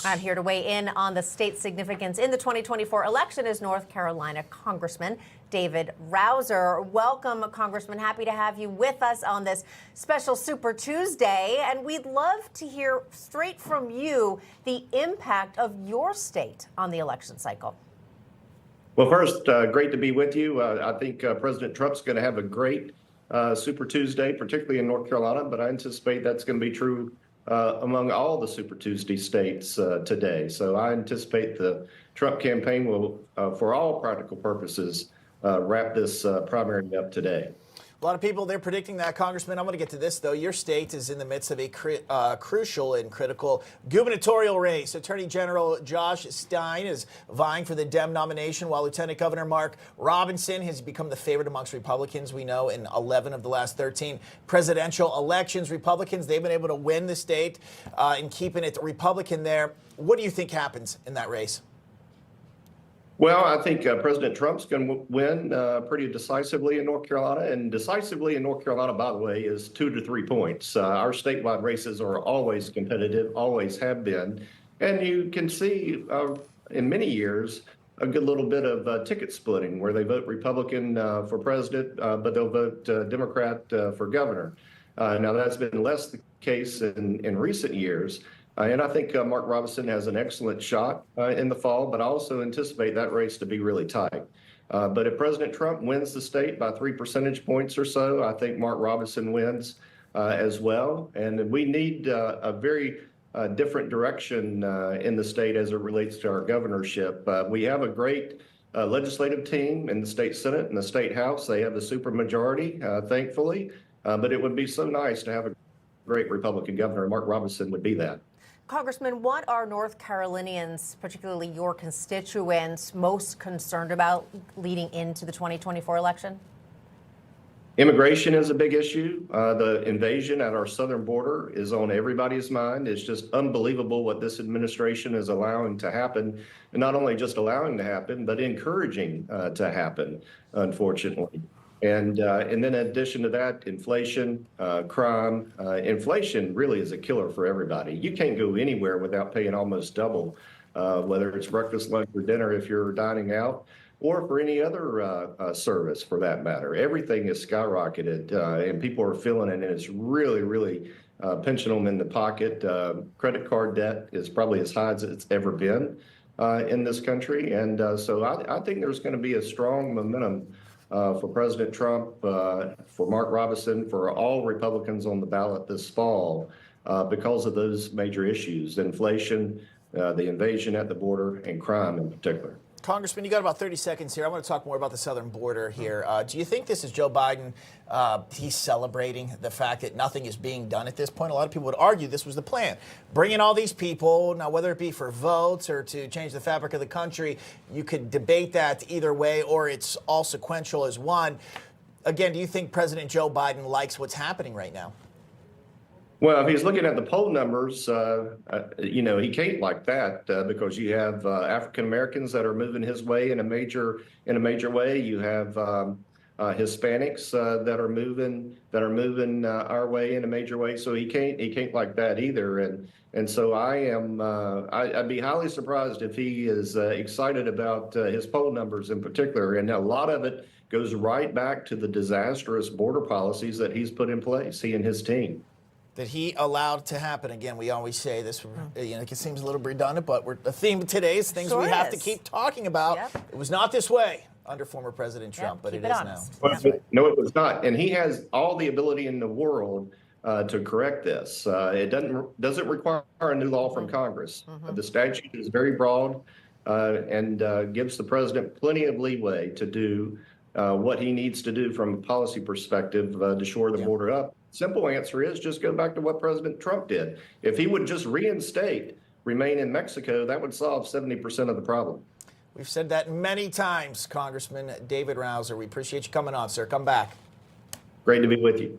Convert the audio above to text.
I'm here to weigh in on the state's significance in the 2024 election is North Carolina Congressman David Rouzer. Welcome, Congressman. Happy to have you with us on this special Super Tuesday. And we'd love to hear straight from you the impact of your state on the election cycle. Well, first, great to be with you. I think President Trump's going to have a great Super Tuesday, particularly in North Carolina, but I anticipate that's going to be true among all the Super Tuesday states today. So I anticipate the Trump campaign will, for all practical purposes, wrap this primary up today. A lot of people, they're predicting that, Congressman. I'm going to get to this, though. Your state is in the midst of a crucial and critical gubernatorial race. Attorney General Josh Stein is vying for the Dem nomination, while Lieutenant Governor Mark Robinson has become the favorite amongst Republicans. We know in 11 of the last 13 presidential elections, Republicans, they've been able to win the state and keeping it Republican there. What do you think happens in that race? Well, I think President Trump's going to win pretty decisively in North Carolina. And decisively in North Carolina, by the way, is 2 to 3 points. Our statewide races are always competitive, always have been. And you can see in many years a good little bit of ticket splitting where they vote Republican for president, but they'll vote Democrat for governor. Now, that's been less the case in recent years. And I think Mark Robinson has an excellent shot in the fall, but I also anticipate that race to be really tight. But if President Trump wins the state by 3 percentage points or so, I think Mark Robinson wins as well. And we need a very different direction in the state as it relates to our governorship. We have a great legislative team in the state Senate and the state House. They have the supermajority, thankfully. But it would be so nice to have a great Republican governor, and Mark Robinson would be that. Congressman, what are North Carolinians, particularly your constituents, most concerned about leading into the 2024 election? Immigration is a big issue. The invasion at our southern border is on everybody's mind. It's just unbelievable what this administration is allowing to happen, and not only just allowing to happen, but encouraging to happen, unfortunately. And then in addition to that, inflation, crime. Inflation really is a killer for everybody. You can't go anywhere without paying almost double, whether it's breakfast, lunch, or dinner if you're dining out, or for any other service for that matter. Everything is skyrocketed, and people are feeling it, and it's really, really pinching them in the pocket. Credit card debt is probably as high as it's ever been in this country. And so I think there's going to be a strong momentum for President Trump, for Mark Robinson, for all Republicans on the ballot this fall because of those major issues: inflation, the invasion at the border, and crime in particular. Congressman, you got about 30 seconds here. I want to talk more about the southern border here. Do you think this is Joe Biden, he's celebrating the fact that nothing is being done at this point? A lot of people would argue this was the plan. Bring in all these people. Now, whether it be for votes or to change the fabric of the country, you could debate that either way, or it's all sequential as one. Again, do you think President Joe Biden likes what's happening right now? Well, if he's looking at the poll numbers, he can't like that because you have African Americans that are moving his way in a major way. You have Hispanics that are moving our way in a major way. So he can't like that either. And so I'd be highly surprised if he is excited about his poll numbers in particular. And a lot of it goes right back to the disastrous border policies that he's put in place, he and his team. That he allowed to happen. Again, we always say this, it seems a little redundant, but the theme of today is things we have to keep talking about. Yep. It was not this way under former President Trump, but it is now. Well, no, it was not. And he has all the ability in the world to correct this. It doesn't require a new law from Congress. The statute is very broad and gives the president plenty of leeway to do what he needs to do from a policy perspective to shore the border up. Simple answer is just go back to what President Trump did. If he would just remain in Mexico, that would solve 70% of the problem. We've said that many times, Congressman David Rouzer. We appreciate you coming on, sir. Come back. Great to be with you.